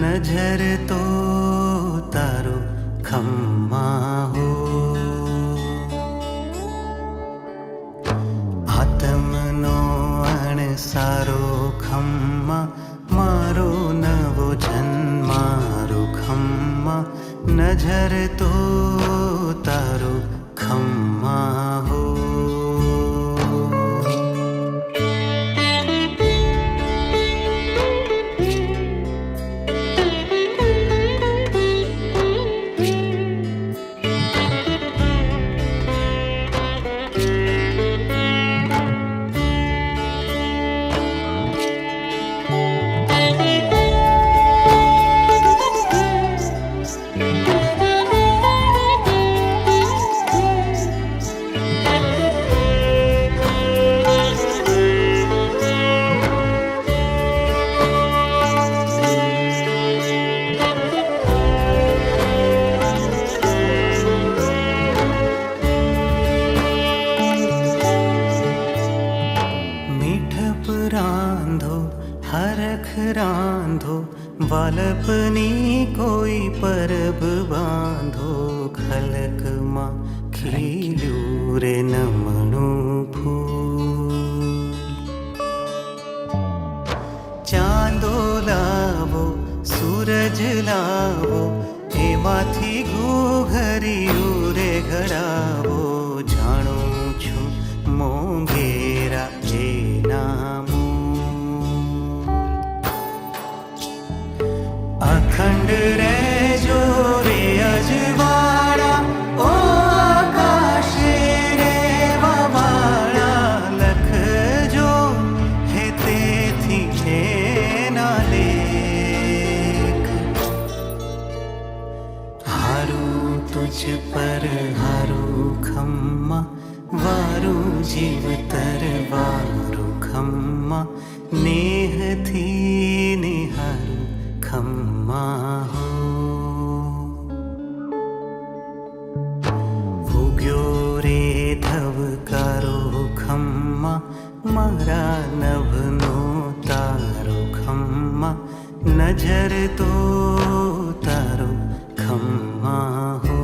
નજર તો તારો ખમ્મા હો. આત્મનો અણસારો ખમ્મા, મારો નવો જન્મારો ખમ્મા, નજર તો તારો ખમ્મા હો. રાંધો હરખ રાંધો, વાલપની કોઈ પરબ બાંધો, ખલકમાં ખીલ્યું રે નમણું ફૂલ. ચાંદો લાવો સૂરજ લાવો, એમાંથી ઘૂઘર્યું રે ઘડાવો, જાણું છું મોંઘેરા એના અખંડ રહેજો રે અજવાળા, ઓ આકાશે રેવાવાળા, લખજો હે તેથી એના લેખ. હારું તુજ પર હારું ખમ્મા, વારું જીવતર વારું ખમ્મા, નેહથી નિહારું ખમ્મા હો. ઉગ્યો રે ધબકારો ખમ્મા, મારા નભનો તારો ખમ્મા, નજર તો તારો ખમ્મા હો.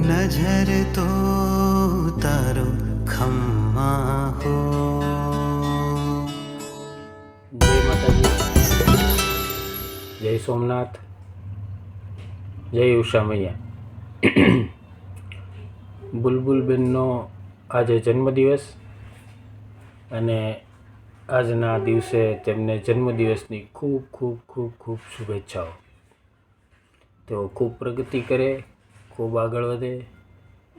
નજર તો તારો ખમ્મા હો. જય સોમનાથ, જય ઉષા મૈયા. બુલબુલબેનનો આજે જન્મદિવસ, અને આજના દિવસે તેમને જન્મદિવસની ખૂબ ખૂબ ખૂબ ખૂબ શુભેચ્છાઓ. તેઓ ખૂબ પ્રગતિ કરે, ખૂબ આગળ વધે,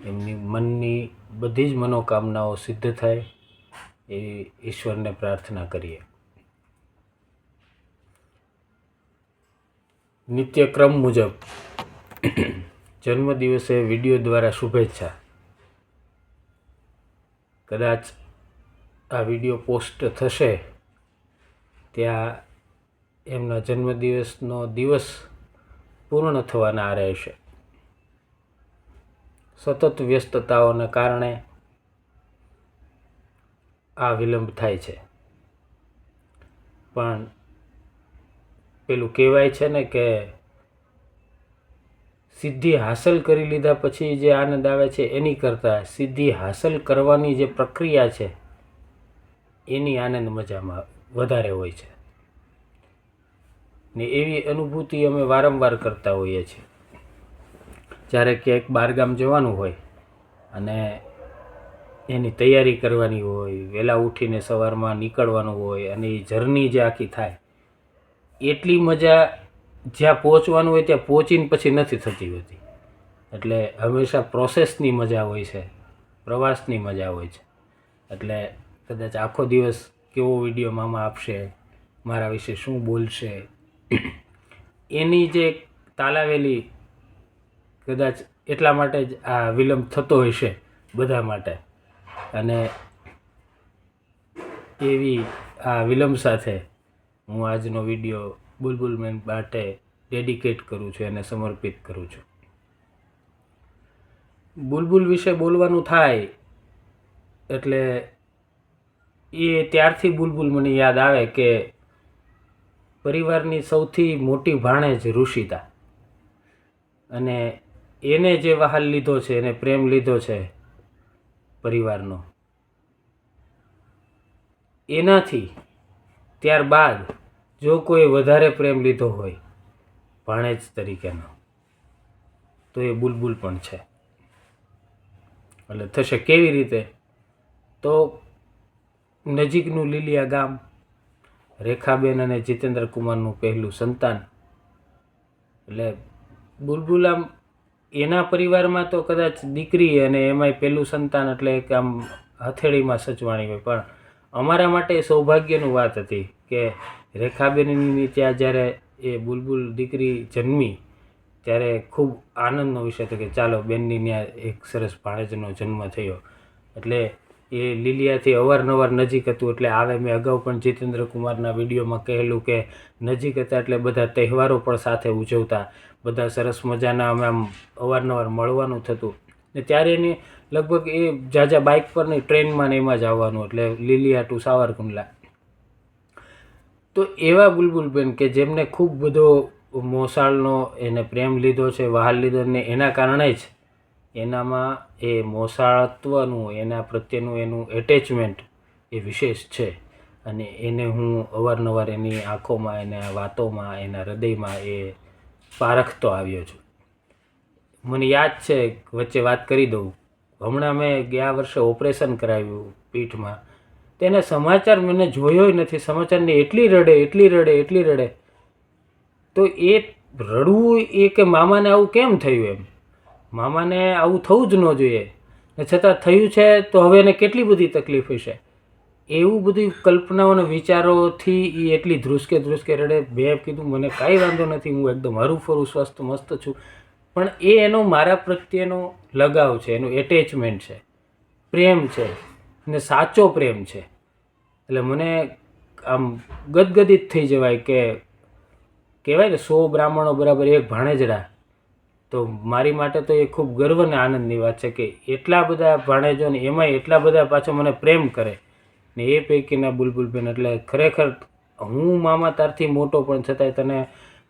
એમની મનની બધી જ મનોકામનાઓ સિદ્ધ થાય એવી ઈશ્વરને પ્રાર્થના કરીએ. નિત્યક્રમ મુજબ જન્મદિવસે વિડીયો દ્વારા શુભેચ્છા. કદાચ આ વિડીયો પોસ્ટ થશે ત્યાં એમના જન્મદિવસનો દિવસ પૂર્ણ થવાના રહેશે. સતત વ્યસ્તતાઓને કારણે આ વિલંબ થાય છે, પણ પેલું કહેવાય છે ને કે સિદ્ધિ હાંસલ કરી લીધા પછી જે આનંદ આવે છે એની કરતાં સિદ્ધિ હાંસલ કરવાની જે પ્રક્રિયા છે એની આનંદ મજામાં વધારે હોય છે. ને એવી અનુભૂતિ અમે વારંવાર કરતા હોઈએ છીએ. જ્યારે ક્યાંક બહારગામ જવાનું હોય અને એની તૈયારી કરવાની હોય, વહેલા ઉઠીને સવારમાં નીકળવાનું હોય, અને એ જર્ની જે આખી થાય, એટલી મજા જ્યાં પહોંચવાનું હોય ત્યાં પહોંચીને પછી નથી થતી હોતી. એટલે હંમેશા પ્રોસેસની મજા હોય છે, પ્રવાસની મજા હોય છે. એટલે કદાચ આખો દિવસ કેવો વિડીયો મામા આપશે, મારા વિશે શું બોલશે, એની જે તાલાવેલી કદાચ એટલા માટે જ આ વિલંબ થતો હશે બધા માટે. અને એવી આ વિલંબ સાથે હું આજનો વિડીયો બુલબુલબેન માટે ડેડિકેટ કરું છું, એને સમર્પિત કરું છું. બુલબુલ વિશે બોલવાનું થાય એટલે એ ત્યારથી બુલબુલ મને યાદ આવે કે પરિવારની સૌથી મોટી ભાણેજ ઋષિતા, અને એને જે વહાલ લીધો છે, એને પ્રેમ લીધો છે પરિવારનો, એનાથી ત્યારબાદ જો કોઈ વધારે પ્રેમ લીધો હોય ભાણેજ તરીકેનો તો એ બુલબુલ પણ છે. એટલે થશે કેવી રીતે? તો નજીકનું લીલિયા ગામ, રેખાબેન અને જીતેન્દ્ર કુમારનું પહેલું સંતાન. એટલે બુલબુલ આમ એના પરિવારમાં તો કદાચ દીકરી અને એમાંય પહેલું સંતાન એટલે એક આમ હથેળીમાં સચવાણી હોય, પણ અમારા માટે સૌભાગ્યની વાત હતી કે રેખાબેનની ત્યાં જ્યારે એ બુલબુલ દીકરી જન્મી ત્યારે ખૂબ આનંદનો વિષય હતો કે ચાલો બેનની ત્યાં એક સરસ ભાણેજનો જન્મ થયો. એટલે એ લીલિયાથી અવારનવાર નજીક હતું. એટલે આવે મેં અગાઉ પણ જીતેન્દ્ર કુમારના વિડીયોમાં કહેલું કે નજીક હતા એટલે બધા તહેવારો પણ સાથે ઉજવતા, બધા સરસ મજાના અમે આમ અવારનવાર મળવાનું થતું. ને ત્યારે એની લગભગ એ જાજા બાઇક પર નહીં, ટ્રેનમાં ને એમાં જ આવવાનું, એટલે લીલિયા ટુ સાવરકુંડલા. તો એવા બુલબુલબેન કે જેમને ખૂબ બધો મોસાળનો એને પ્રેમ લીધો છે, વહાલ લીધો, ને એના કારણે જ એનામાં એ મોસાળત્વનું, એના પ્રત્યેનું એનું એટેચમેન્ટ એ વિશેષ છે. અને એને હું અવારનવાર એની આંખોમાં, એના વાતોમાં, એના હૃદયમાં એ પારખતો આવ્યો છું. મને યાદ છે, વચ્ચે વાત કરી દઉં, હમણાં મેં ગયા વર્ષે ઓપરેશન કરાવ્યું પીઠમાં, તેને સમાચાર મને જોયો નથી, સમાચારની એટલી રડે. તો એ રડવું એ કે મામાને આવું કેમ થયું, એમ મામાને આવું થવું જ ન જોઈએ, ને છતાં થયું છે તો હવે એને કેટલી બધી તકલીફ હશે, એવું બધી કલ્પનાઓના વિચારોથી એ એટલી ધ્રુસકે રડે. મેં કીધું મને કાંઈ વાંધો નથી, હું એકદમ હરું સ્વસ્થ મસ્ત છું. પણ એ એનો મારા પ્રત્યેનો લગાવ છે, એનું એટેચમેન્ટ છે, પ્રેમ છે, ને સાચો પ્રેમ છે. એટલે મને આમ ગદગદિત થઈ જવાય કે કહેવાય ને 100 બ્રાહ્મણો બરાબર એક ભાણેજડા. તો મારી માટે તો એ ખૂબ ગર્વ અને આનંદની વાત છે કે એટલા બધા ભાણેજો ને એમાંય એટલા બધા પાછો મને પ્રેમ કરે, ને એ પૈકીના બુલબુલબેન. એટલે ખરેખર હું મામા તારથી મોટો પણ છતાંય તને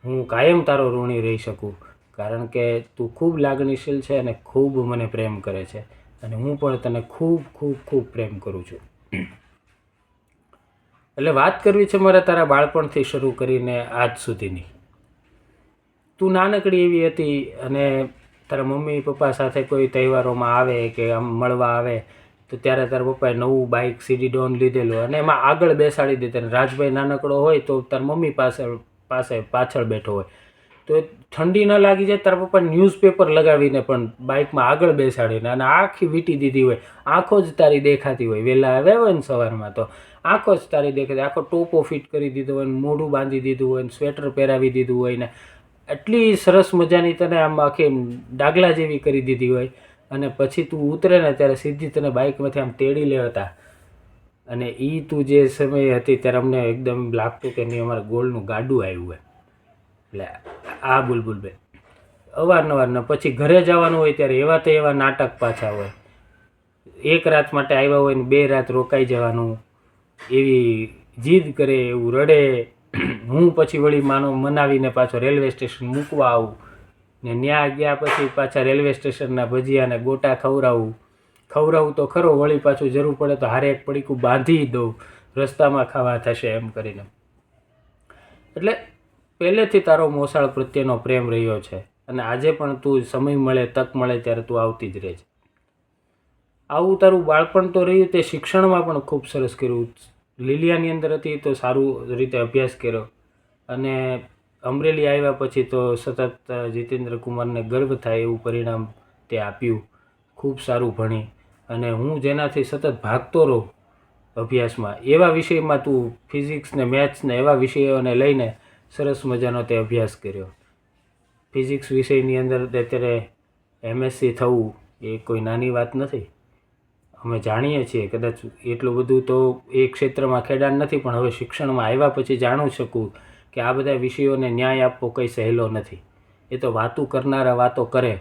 હું કાયમ તારો ઋણી રહી શકું, કારણ કે તું ખૂબ લાગણીશીલ છે અને ખૂબ મને પ્રેમ કરે છે, અને હું પણ તને ખૂબ પ્રેમ કરું છું. એટલે વાત કરવી છે મારે તારા બાળપણથી શરૂ કરીને આજ સુધીની. તું નાનકડી એવી હતી અને તારા મમ્મી પપ્પા સાથે કોઈ તહેવારોમાં આવે કે આમ મળવા આવે તો ત્યારે તારા પપ્પાએ નવું બાઇક CD ડોન લીધેલું અને એમાં આગળ બેસાડી દેતા, અને રાજભાઈ નાનકડો હોય તો તારા મમ્મી પાસે પાછળ બેઠો હોય, તો ઠંડી ન લાગી જાય તારા પપ્પા ન્યૂઝપેપર લગાવીને પણ બાઇકમાં આગળ બેસાડીને, અને આખી વીંટી દીધી હોય, આંખો જ તારી દેખાતી હોય, વહેલા આવ્યા હોય ને સવારમાં તો આંખો જ તારી દેખાતી, આખો ટોપો ફિટ કરી દીધો હોય, મોઢું બાંધી દીધું હોય, સ્વેટર પહેરાવી દીધું હોય, ને એટલી સરસ મજાની તને આમ આખી ડાગલા જેવી કરી દીધી હોય, અને પછી તું ઉતરે ને ત્યારે સીધી તને બાઇકમાંથી આમ તેડી લેતા. અને એ તું જે સમય હતી ત્યારે અમને એકદમ લાગતું કે નહીં અમારે ગોળનું ગાડું આવ્યું હોય. એટલે આ બુલબુલબેન અવારનવાર. પછી ઘરે જવાનું હોય ત્યારે એવા નાટક પાછા હોય, એક રાત માટે આવ્યા હોય ને 2 રાત રોકાઈ જવાનું, એવી જીદ કરે, એવું રડે. હું પછી વળી મનાવીને પાછો રેલવે સ્ટેશન મૂકવા આવું, ને ત્યાં ગયા પછી પાછા રેલવે સ્ટેશનના ભજીયાને ગોટા ખવડાવું તો ખરો, વળી પાછું જરૂર પડે તો હારે એક પડીકું બાંધી દઉં, રસ્તામાં ખાવા થશે એમ કરીને. એટલે પહેલેથી તારો મોસાળ પ્રત્યેનો પ્રેમ રહ્યો છે, અને આજે પણ તું સમય મળે, તક મળે ત્યારે તું આવતી જ રહે છે. આવું તારું બાળપણ તો રહ્યું, તે શિક્ષણમાં પણ ખૂબ સરસ કર્યું. લીલિયાની અંદર હતી તો સારું રીતે અભ્યાસ કર્યો, અને અમરેલી આવ્યા પછી તો સતત જીતેન્દ્ર કુમારને ગર્વ થાય એવું પરિણામ તે આપ્યું. ખૂબ સારું ભણી, અને હું જેનાથી સતત ભાગતો રહું અભ્યાસમાં, એવા વિષયમાં તું ફિઝિક્સ ને મેથ્સ ને એવા વિષયોને લઈને સરસ મજાનો તે અભ્યાસ કર્યો. ફિઝિક્સ વિષયની અંદર અત્યારે MSc થવું એ કોઈ નાની વાત નથી. અમે જાણીએ છીએ, કદાચ એટલું બધું તો એ ક્ષેત્રમાં ખેડાણ નથી, પણ હવે શિક્ષણમાં આવ્યા પછી જાણું શકું કે આ બધા વિષયોને ન્યાય આપવો કંઈ સહેલો નથી. એ તો વાતું કરનારા વાતો કરે,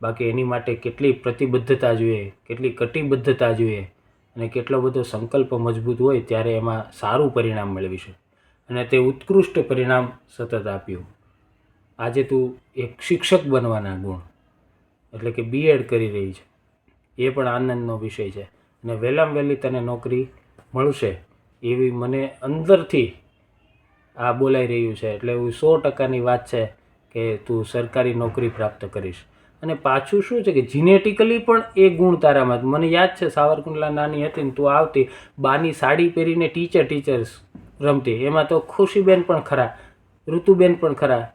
બાકી એની માટે કેટલી પ્રતિબદ્ધતા જોઈએ, કેટલી કટિબદ્ધતા જોઈએ, અને કેટલો બધો સંકલ્પ મજબૂત હોય ત્યારે એમાં સારું પરિણામ મેળવીશું. અને તે ઉત્કૃષ્ટ પરિણામ સતત આપ્યું. આજે તું એક શિક્ષક બનવાના ગુણ એટલે કે B.Ed કરી રહી છે, એ પણ આનંદનો વિષય છે. અને વહેલામાં વહેલી તને નોકરી મળશે એવી મને અંદરથી આ બોલાઈ રહ્યું છે. એટલે એવું 100%ની વાત છે કે તું સરકારી નોકરી પ્રાપ્ત કરીશ. અને પાછું શું છે કે જીનેટિકલી પણ એ ગુણ તારામાં. મને યાદ છે સાવરકુંડલા નાની હતી ને તું આવતી, બાની સાડી પહેરીને ટીચર્સ રમતી. એમાં તો ખુશીબેન પણ ખરા, ઋતુબેન પણ ખરા,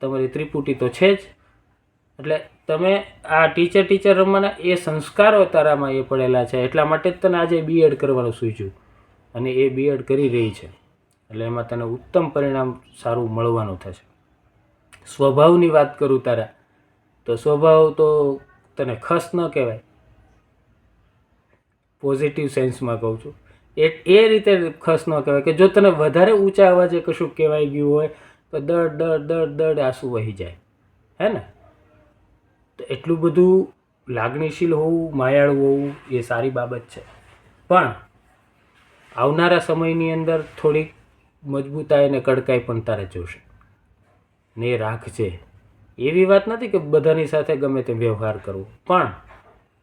તમારી ત્રિપુટી તો છે જ. એટલે તમે આ ટીચર રમવાના એ સંસ્કારો તારામાં એ પડેલા છે. એટલા માટે જ તને આજે B.Ed કરવાનું સૂચ્યું અને એ B.Ed કરી રહી છે. એટલે એમાં તને ઉત્તમ પરિણામ સારું મળવાનું થશે. સ્વભાવની વાત કરું તારા, તો સ્વભાવ તો તને ખસ ન કહેવાય, પોઝિટિવ સેન્સમાં કહું છું. એ રીતે ખસ ન કહેવાય કે જો તને વધારે ઊંચા અવાજે કશું કહેવાય ગયું હોય તો દડ આંસુ વહી જાય, હે ને? તો એટલું બધું લાગણીશીલ હોવું, માયાળું હોવું એ સારી બાબત છે. પણ આવનારા સમયની અંદર થોડીક મજબૂતાઈ અને કડકાઈ પણ તારે જોશે ને એ રાખજે. એવી વાત નથી કે બધાની સાથે ગમે તે વ્યવહાર કરવો, પણ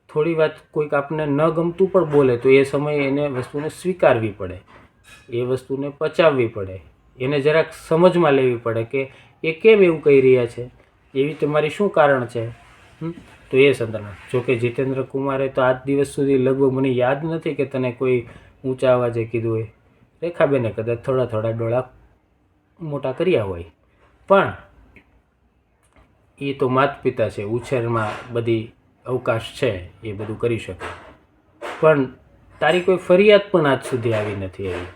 થોડી વાત કોઈક આપણને ન ગમતું પણ બોલે તો એ સમયે એને વસ્તુને સ્વીકારવી પડે, એ વસ્તુને પચાવવી પડે, એને જરાક સમજમાં લેવી પડે કે એ કેમ એવું કહી રહ્યા છે, એવી તમારી શું કારણ છે. તો એ સંદર્ભમાં જોકે જીતેન્દ્ર કુમારે તો આજ દિવસ સુધી લગભગ મને યાદ નથી કે તને કોઈ ઊંચા અવાજે કીધું હોય. રેખાબેને કદાચ થોડા ડોળા મોટા કર્યા હોય, પણ એ તો માતા પિતા છે, ઉછેરમાં બધી અવકાશ છે, એ બધું કરી શકે. પણ તારી કોઈ ફરિયાદ પણ આજ સુધી આવી નથી એવી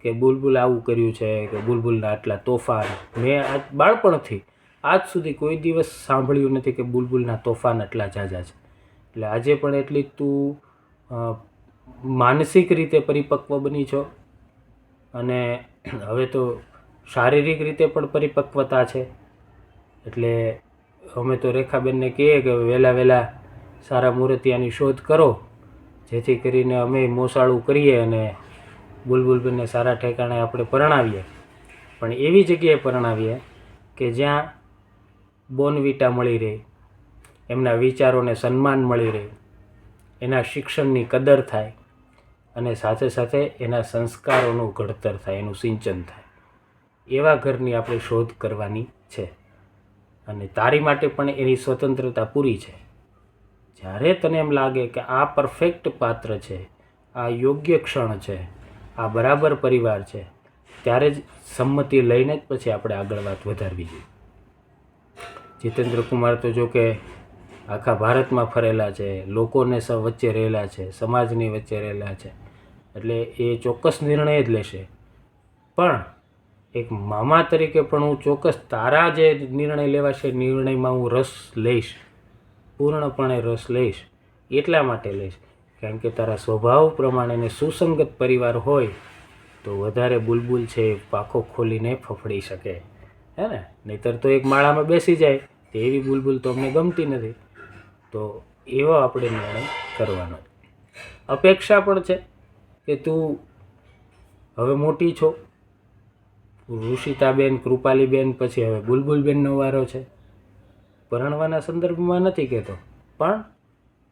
કે બુલબુલ આવું કર્યું છે કે બુલબુલના આટલા તોફાન. મેં આજ બાળપણથી આજ સુધી કોઈ દિવસ સાંભળ્યું નથી કે બુલબુલના તોફાન એટલા ઝાઝા છે. એટલે આજે પણ એટલી તું માનસિક રીતે પરિપક્વ બની છો અને હવે તો શારીરિક રીતે પણ પરિપક્વતા છે. એટલે અમે તો રેખાબેનને કહીએ કે વહેલા સારા મૂર્તિયાની શોધ કરો, જેથી કરીને અમે મોસાળું કરીએ અને બુલબુલબેનને સારા ઠેકાણે આપણે પરણાવીએ. પણ એવી જગ્યાએ પરણાવીએ કે જ્યાં બોનવીટા મળી રહે, એમના વિચારોને સન્માન મળી રહે, એના શિક્ષણની કદર થાય અને સાથે સાથે એના સંસ્કારોનું ઘડતર થાય, એનું સિંચન થાય. એવા ઘરની આપણે શોધ કરવાની છે. અને તારી માટે પણ એની સ્વતંત્રતા પૂરી છે. જ્યારે તને એમ લાગે કે આ પરફેક્ટ પાત્ર છે, આ યોગ્ય ક્ષણ છે, આ બરાબર પરિવાર છે, ત્યારે જ સંમતિ લઈને જ પછી આપણે આગળ વાત વધારવી જોઈએ. જીતેન્દ્ર કુમાર તો જો કે આખા ભારતમાં ફરેલા છે, લોકોને વચ્ચે રહેલા છે, સમાજની વચ્ચે રહેલા છે, એટલે એ ચોક્કસ નિર્ણય જ લેશે. પણ એક મામા તરીકે પણ હું ચોક્કસ તારા જે નિર્ણય લેવાશે નિર્ણયમાં હું રસ લઈશ, પૂર્ણપણે રસ લઈશ. એટલા માટે લઈશ કારણ કે તારા સ્વભાવ પ્રમાણેને સુસંગત પરિવાર હોય તો વધારે બુલબુલ છે એ પાંખો ખોલીને ફફડી શકે, હે ને? નહીંતર તો એક માળામાં બેસી જાય તો એવી બુલબુલ તો અમને ગમતી નથી. તો એવો આપણે નિર્ણય કરવાનો. અપેક્ષા પણ છે કે તું હવે મોટી છો, ઋષિતાબેન, કૃપાલીબેન, પછી હવે બુલબુલબેનનો વારો છે. પરણવાના સંદર્ભમાં નથી કહેતો, પણ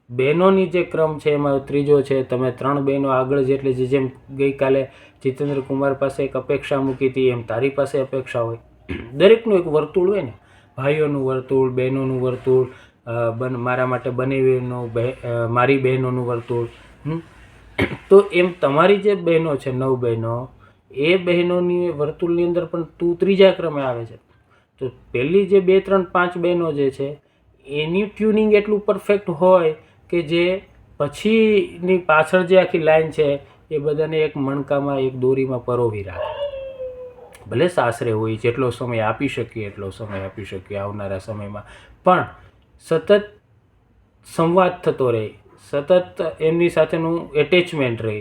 બહેનોની જે ક્રમ છે એમાં ત્રીજો છે. તમે 3 બહેનો આગળ જેટલી, જેમ ગઈકાલે જીતેન્દ્ર કુમાર પાસે એક અપેક્ષા મૂકી હતી એમ તારી પાસે અપેક્ષા હોય. દરેકનું એક વર્તુળ હોય ને, ભાઈઓનું વર્તુળ, બહેનોનું વર્તુળ, મારા માટે બનેવીનું, મારી બહેનોનું વર્તુળ. તો એમ તમારી જે બહેનો છે 9 બહેનો, એ બહેનોની વર્તુળની અંદર પણ તું ત્રીજા ક્રમે આવે છે. તો પહેલી જે 2, 3, 5 બહેનો જે છે એની ટ્યુનિંગ એટલું પરફેક્ટ હોય કે જે પછીની પાછળ જે આખી લાઈન છે એ બધાને એક મણકામાં, એક દોરીમાં પરોવી રાખે. ભલે સાસરે હોય, જેટલો સમય આપી શકીએ એટલો સમય આપી શકીએ આવનારા સમયમાં, પણ સતત સંવાદ થતો રહે, સતત એમની સાથેનું એટેચમેન્ટ રહે,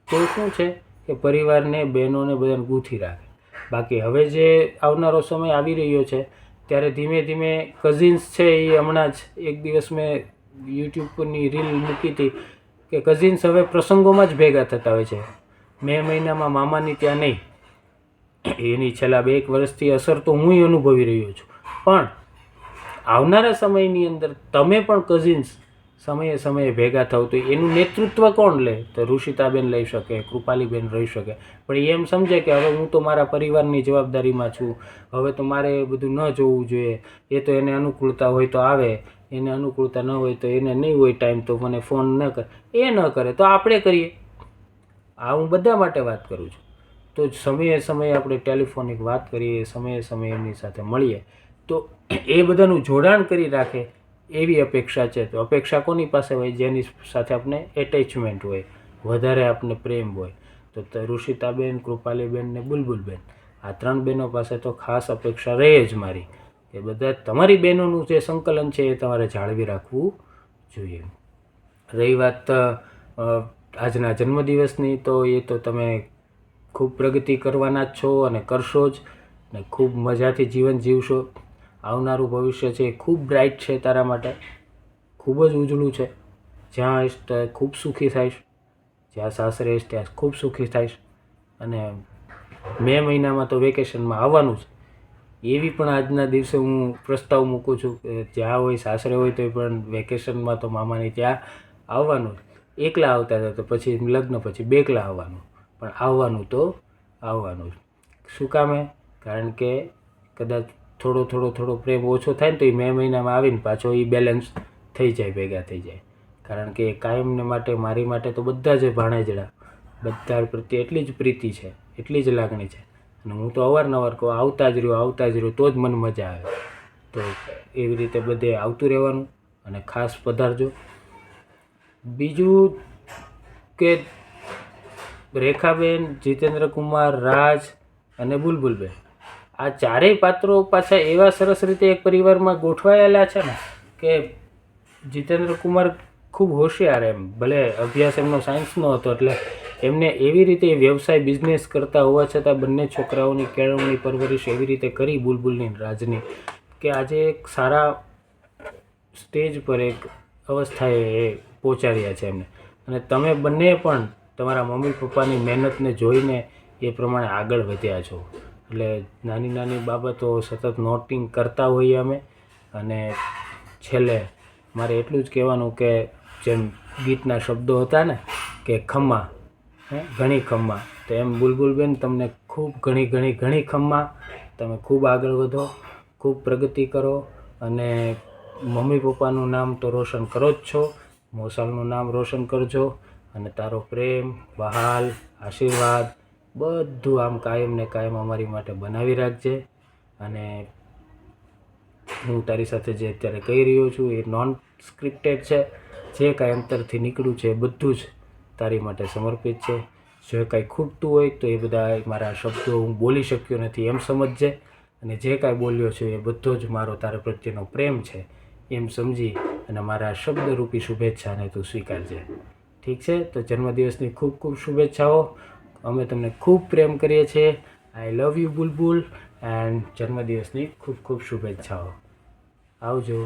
તો શું છે કે પરિવારને, બહેનોને બધાને ગૂંથી રાખે. બાકી હવે જે આવનારો સમય આવી રહ્યો છે ત્યારે ધીમે કઝિન્સ છે એ હમણાં જ એક દિવસ મેં યુટ્યુબ પરની રીલ મૂકી હતી કે કઝિન્સ હવે પ્રસંગોમાં જ ભેગા થતા હોય છે. મે મહિનામાં મામાની ત્યાં નહીં. એની છેલ્લા 2 વર્ષથી અસર તો હું અનુભવી રહ્યો છું. પણ આવનારા સમયની અંદર તમે પણ કઝિન્સ સમયે સમયે ભેગા થાવ તો એનું નેતૃત્વ કોણ લે? તો ઋષિતાબેન લઈ શકે, કૃપાલીબેન રહી શકે. પણ એ એમ સમજે કે હવે હું તો મારા પરિવારની જવાબદારીમાં છું, હવે તો મારે એ બધું ન જોવું જોઈએ. એ તો એને અનુકૂળતા હોય તો આવે, એને અનુકૂળતા ન હોય તો એને નહીં હોય ટાઈમ તો મને ફોન ન કરે. એ ન કરે તો આપણે કરીએ. આ હું બધા માટે વાત કરું છું. તો સમયે સમયે આપણે ટેલિફોનિક વાત કરીએ, સમયે સમયે એમની સાથે મળીએ તો એ બધાનું જોડાણ કરી રાખે એવી અપેક્ષા છે. તો અપેક્ષા કોની પાસે હોય? જેની સાથે આપણે એટેચમેન્ટ હોય, વધારે આપણે પ્રેમ હોય. તો ઋષિતાબેન, કૃપાલીબેન ને બુલબુલબેન, આ 3 બહેનો પાસે તો ખાસ અપેક્ષા રહે જ મારી કે બધા તમારી બહેનોનું જે સંકલન છે એ તમારે જાળવી રાખવું જોઈએ. રહી વાત આજના જન્મદિવસની, તો એ તો તમે ખૂબ પ્રગતિ કરવાના જ છો અને કરશો જ, ને ખૂબ મજાથી જીવન જીવશો. આવનારું ભવિષ્ય છે એ ખૂબ બ્રાઇટ છે તારા માટે, ખૂબ જ ઉજળું છે. જ્યાં આવીશ ત્યાં ખૂબ સુખી થઈશ, જ્યાં સાસરે આવીશ ત્યાં ખૂબ સુખી થઈશ. અને મે મહિનામાં તો વેકેશનમાં આવવાનું જ. એવી પણ આજના દિવસે હું પ્રસ્તાવ મૂકું છું કે જ્યાં હોય સાસરે હોય તો પણ વેકેશનમાં તો મામાની ત્યાં આવવાનું જ. એકલા આવતા હતા તો પછી લગ્ન પછી બેકલા આવવાનું, પણ આવવાનું તો આવવાનું જ. શું કામે? કારણ કે કદાચ થોડો પ્રેમ ઓછો થાય ને તો એ મે મહિનામાં આવીને પાછો એ બેલેન્સ થઈ જાય, ભેગા થઈ જાય. કારણ કે કાયમને માટે, મારી માટે તો બધા જ ભાણેજડા, બધા પ્રત્યે એટલી જ પ્રીતિ છે, એટલી જ લાગણી છે. અને હું તો અવારનવાર કહું આવતા જ રહ્યો તો જ મને મજા આવે. તો એવી રીતે બધે આવતું રહેવાનું અને ખાસ પધારજો. બીજું કે રેખાબેન, જીતેન્દ્રકુમાર, રાજ અને બુલબુલબેન, આ 4 પાત્રો પાછા એવા સરસ રીતે એક પરિવારમાં ગોઠવાયેલા છે ને કે જીતેન્દ્રકુમાર ખૂબ હોશિયાર, એમ ભલે અભ્યાસ એમનો સાયન્સનો હતો એટલે એમને એવી રીતે વ્યવસાય બિઝનેસ કરતા હોવા છતાં બંને છોકરાઓની કેળવણી પરવરિશ એવી રીતે કરી બુલબુલની રાજની કે આજે એક સારા સ્ટેજ પર એક અવસ્થાએ એ પહોંચાડ્યા છે એમને. અને તમે બંને પણ તમારા મમ્મી પપ્પાની મહેનતને જોઈને એ પ્રમાણે આગળ વધ્યા છો. એટલે નાની નાની બાબતો સતત નોટિંગ કરતા હોઈએ અમે. અને છેલ્લે મારે એટલું જ કહેવાનું કે જેમ ગીતના શબ્દો હતા ને કે ખમ્મા, ઘણી ખમ્મા, તો એમ બુલબુલબેન તમને ખૂબ ઘણી ખમ્મા. તમે ખૂબ આગળ વધો, ખૂબ પ્રગતિ કરો અને મમ્મી પપ્પાનું નામ તો રોશન કરો જ છો, મોસાળનું નામ રોશન કરજો. અને તારો પ્રેમ, બહાલ, આશીર્વાદ બધું આમ કાયમ ને કાયમ અમારી માટે બનાવી રાખજે. અને હું તારી સાથે જે અત્યારે કહી રહ્યો છું એ નોન સ્ક્રિપ્ટેડ છે. જે કાંઈ અંતરથી નીકળ્યું છે એ બધું જ તારી માટે સમર્પિત છે. જો કાંઈ ખૂટતું હોય તો એ બધા મારા શબ્દો હું બોલી શક્યો નથી એમ સમજજે. અને જે કાંઈ બોલ્યો છું એ બધો જ મારો તારા પ્રત્યેનો પ્રેમ છે એમ સમજી અને મારા શબ્દરૂપી શુભેચ્છાને તું સ્વીકારજે. ઠીક છે? તો જન્મદિવસની ખૂબ ખૂબ શુભેચ્છાઓ. અમે તમને ખૂબ પ્રેમ કરીએ છીએ. આઈ લવ યુ બુલબુલ. એન્ડ જન્મદિવસની ખૂબ ખૂબ શુભેચ્છાઓ. આવજો.